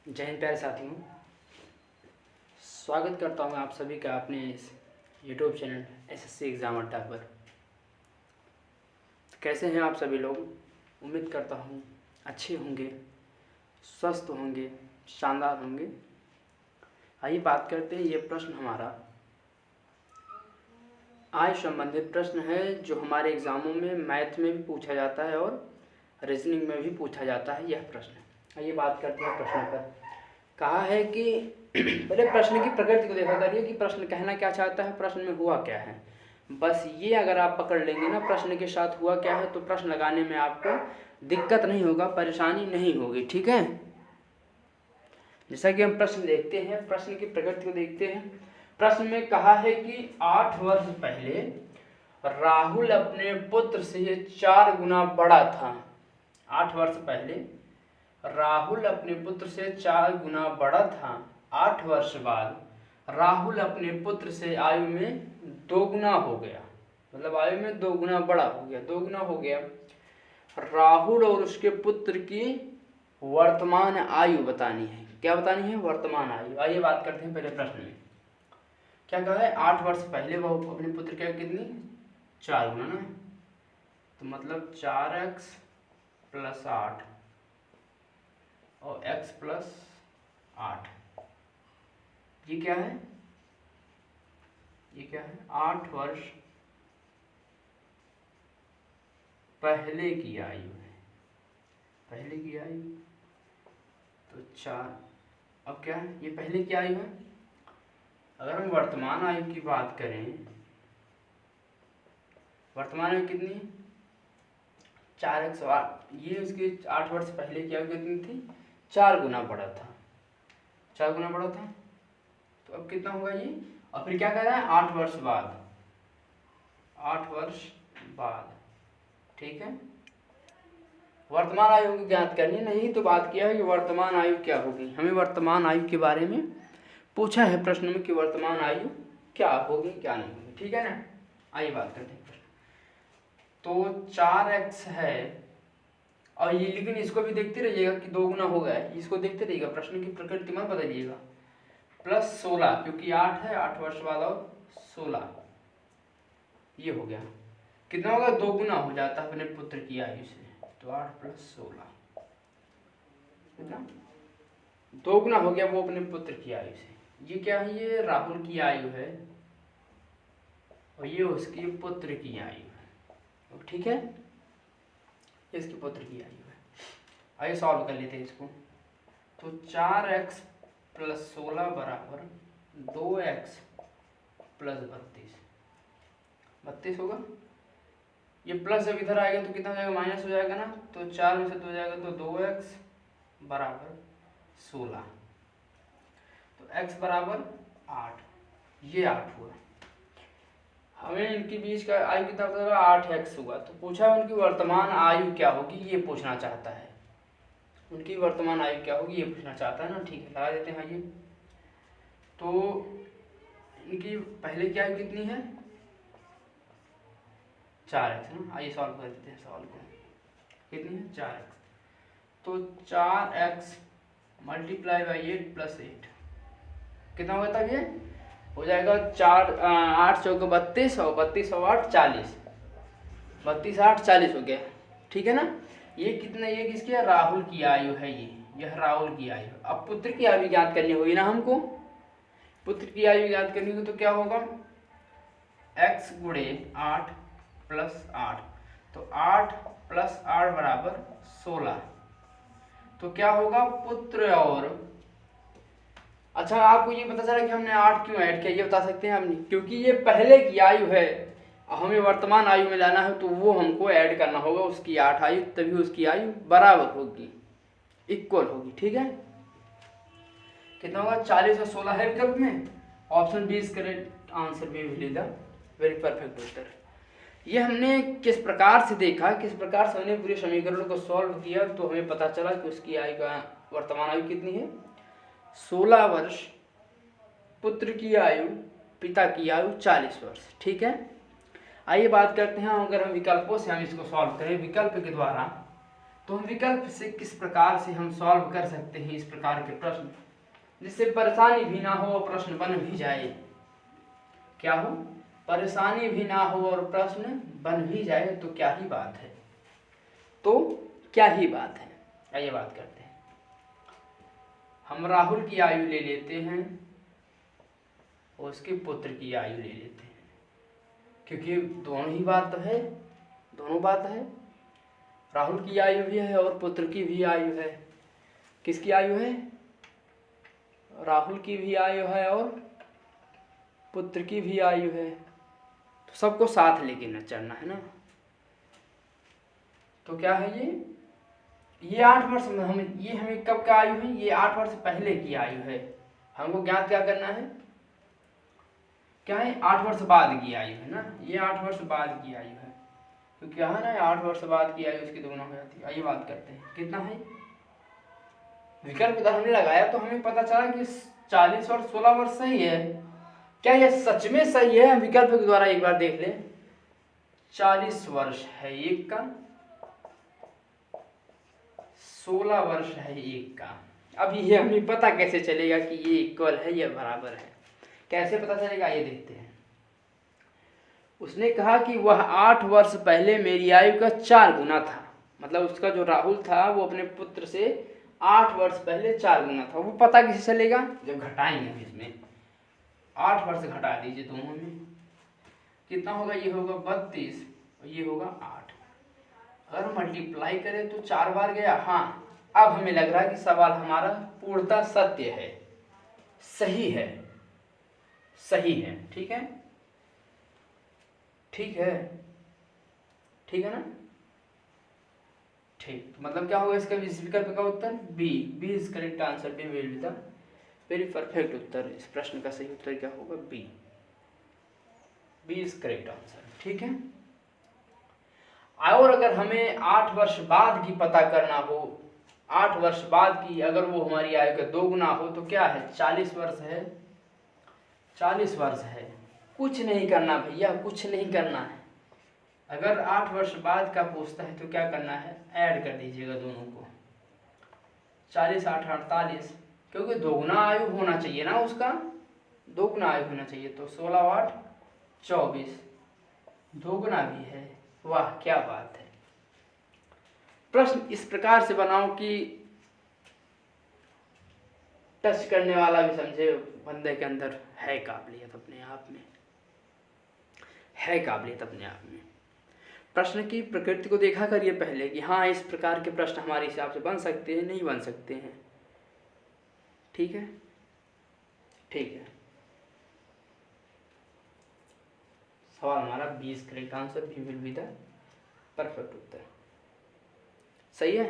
जय हिंद प्यारे साथियों, स्वागत करता हूं आप सभी का अपने इस यूट्यूब चैनल एसएससी एग्ज़ाम अड्डा पर। कैसे हैं आप सभी लोग? उम्मीद करता हूं अच्छे होंगे, स्वस्थ होंगे, शानदार होंगे। आइए बात करते हैं। ये प्रश्न हमारा आय संबंधित प्रश्न है जो हमारे एग्ज़ामों में मैथ में भी पूछा जाता है और रीजनिंग में भी पूछा जाता है। यह प्रश्न, आइए बात करते हैं प्रश्न पर। कहा है कि पहले प्रश्न की प्रकृति को देखा करिए कि प्रश्न कहना क्या चाहता है, प्रश्न में हुआ क्या है। बस ये अगर आप पकड़ लेंगे ना प्रश्न के साथ हुआ क्या है, तो प्रश्न लगाने में आपको दिक्कत नहीं होगा, परेशानी नहीं होगी। ठीक है, जैसा कि हम प्रश्न देखते हैं, प्रश्न की प्रकृति को देखते हैं। प्रश्न में कहा है कि 8 वर्ष पहले राहुल अपने पुत्र से 4 गुना बड़ा था। 8 वर्ष पहले राहुल अपने पुत्र से 4 गुना बड़ा था। 8 वर्ष बाद राहुल अपने पुत्र से आयु में 2 गुना हो गया, मतलब आयु में 2 गुना बड़ा हो गया, 2 गुना हो गया। राहुल और उसके पुत्र की वर्तमान आयु बतानी है। क्या बतानी है? वर्तमान आयु। आइए बात करते हैं पहले प्रश्न में क्या कहा है। 8 वर्ष पहले वो अपने पुत्र क्या कितनी 4 गुना ना, तो मतलब 4x + 8 और x + 8। ये क्या है? ये क्या है? 8 वर्ष पहले की आयु है, पहले की आयु। तो 4, अब क्या है? ये पहले की आयु है। अगर हम वर्तमान आयु की बात करें, वर्तमान आयु कितनी है? 4x 8। ये उसके 8 वर्ष पहले की आयु कितनी थी? 4 गुना बड़ा था, 4 गुना बड़ा था। तो अब कितना होगा ये? और फिर क्या कह रहा है? 8 वर्ष बाद, 8 वर्ष बाद। ठीक है, वर्तमान आयु की ज्ञात करनी है। नहीं तो बात किया है कि वर्तमान आयु क्या होगी। हमें वर्तमान आयु के बारे में पूछा है प्रश्न में कि वर्तमान आयु क्या होगी क्या नहीं होगी। ठीक है ना, आइए बात करते हैं। तो 4x है, और ये लेकिन इसको भी देखते रहिएगा कि 2 गुना हो गया है, इसको देखते रहिएगा, प्रश्न की प्रकृति मत बदलिएगा। +16, क्योंकि 8 है, 8 वर्ष बाद और 16, ये हो गया। कितना होगा? 2 गुना हो जाता है अपने पुत्र की आयु से। तो 8 + 16 कितना? 2 गुना हो गया वो अपने पुत्र की आयु से। ये क्या है? ये राहुल की आयु है और ये उसके पुत्र की आयु है। ठीक है, इसके पुत्र की आयु है। आइए सॉल्व कर लेते हैं इसको। तो 4x + 16 बराबर 2x + 32, 32 होगा। ये प्लस जब इधर आएगा तो कितना हो जाएगा? माइनस हो जाएगा ना। तो 4 में से 2 जाएगा तो 2x बराबर 16। तो x बराबर 8, ये 8 हुआ। हमें इनके बीच का आयु कितना पता चला? 8x हुआ। तो पूछा उनकी वर्तमान आयु क्या होगी, ये पूछना चाहता है। उनकी वर्तमान आयु क्या होगी ये पूछना चाहता है ना। ठीक है, लगा देते हैं। ये तो इनकी पहले की आयु कितनी है? 4x ना। आइए सॉल्व कर देते हैं। सॉल्व को कितनी है? 4x। तो 4x × 8 + 8 कितना होगा? तब ये हो जाएगा 8 × 4 = 32 और 32 और 8 = 40, 32 8 40 हो गया। ठीक है ना। ये कितना? ये किसकी है? राहुल की आयु है। यह राहुल की आयु। अब पुत्र की आयु ज्ञात करनी होगी ना हमको। पुत्र की आयु ज्ञात करनी होगी तो क्या होगा? x × 8 + 8, तो 8 + 8 बराबर 16। तो क्या होगा? पुत्र और अच्छा, आपको ये पता चला कि हमने 8 क्यों ऐड किया, ये बता सकते हैं हमने? क्योंकि ये पहले की आयु है, हमें वर्तमान आयु में लाना है, तो वो हमको ऐड करना होगा उसकी 8 आयु, तभी उसकी आयु बराबर होगी, इक्वल होगी। ठीक है, कितना होगा? 40 और 16 है विकल्प में। Option b is correct answer, b will be the very perfect उत्तर। ये हमने किस प्रकार से देखा, किस प्रकार से हमने पूरे समीकरणों को सॉल्व किया, तो हमें पता चला कि उसकी आयु का वर्तमान आयु कितनी है? 16 वर्ष, पुत्र की आयु, पिता की आयु 40 वर्ष। ठीक है, आइए बात करते हैं। अगर हम विकल्पों से हम इसको सॉल्व करें विकल्प के द्वारा, तो हम विकल्प से किस प्रकार से हम सॉल्व कर सकते हैं इस प्रकार के प्रश्न, जिससे परेशानी भी ना हो और प्रश्न बन भी जाए। क्या हो? परेशानी भी ना हो और प्रश्न बन भी जाए, तो क्या ही बात है, तो क्या ही बात है। आइए बात करते हैं। हम राहुल की आयु ले लेते हैं और उसके पुत्र की आयु ले लेते हैं, क्योंकि दोनों ही बात तो है, दोनों बात है। राहुल की आयु भी है और पुत्र की भी आयु है। किसकी आयु है? राहुल की भी आयु है और पुत्र की भी आयु है, तो सबको साथ लेके न चलना है ना। तो क्या है ये 8 वर्ष में हमें कब का आयु है? ये 8 वर्ष पहले की आयु है। हमको ज्ञात क्या करना है? क्या है? 8 वर्ष बाद की आयु है ना, ये 8 वर्ष बाद की आयु है। तो क्या है ना, 8 वर्ष बाद की आयु उसकी दोगुना हो जाती है। आइए बात करते हैं कितना है। विकल्प इधर हमने लगाया तो हमें पता चला कि 40 और 16 वर्ष सही है। क्या यह सच में सही है? हम विकल्प के द्वारा एक बार देख लें। 40 वर्ष है एक का, 16 वर्ष है एक का। अब ये हमें पता कैसे चलेगा कि ये इक्वल है या बराबर है? कैसे पता चलेगा, ये देखते हैं। उसने कहा कि वह 8 वर्ष पहले मेरी आयु का 4 गुना था। मतलब उसका जो राहुल था वो अपने पुत्र से 8 वर्ष पहले 4 गुना था। वो पता कैसे चलेगा? जब घटाएंगे इसमें 8 वर्ष घटा दीजिए दोनों में, कितना होगा? ये होगा 32 और ये होगा 8। अगर मल्टीप्लाई करें तो 4 बार गया। हाँ, अब हमें लग रहा है कि सवाल हमारा पूर्णतः सत्य है, सही है, सही है। ठीक है, ठीक है, ठीक है ना। ठीक, मतलब क्या होगा इसका? इस विकल्प का उत्तर b is correct answer. B will be the very perfect उत्तर। इस प्रश्न का सही उत्तर क्या होगा? B is correct answer. ठीक है। और अगर हमें 8 वर्ष बाद की पता करना हो, 8 वर्ष बाद की अगर वो हमारी आयु का 2 गुना हो, तो क्या है? 40 वर्ष है, 40 वर्ष है। कुछ नहीं करना भैया, कुछ नहीं करना है। अगर 8 वर्ष बाद का पूछता है तो क्या करना है? ऐड कर दीजिएगा दोनों को। 40 8 48, क्योंकि 2 गुना आयु होना चाहिए ना उसका, 2 गुना आयु होना चाहिए। तो 16 8 24, 2 गुना भी है। वाह क्या बात है। प्रश्न इस प्रकार से बनाओ कि टच करने वाला भी समझे बंदे के अंदर है काबिलियत, अपने आप में है काबिलियत अपने आप में। प्रश्न की प्रकृति को देखा करिए पहले कि हाँ इस प्रकार के प्रश्न हमारे हिसाब से बन सकते हैं, नहीं बन सकते हैं। ठीक है, ठीक है। सवाल हमारा 20 correct answer, b will be the perfect उत्तर। सही है।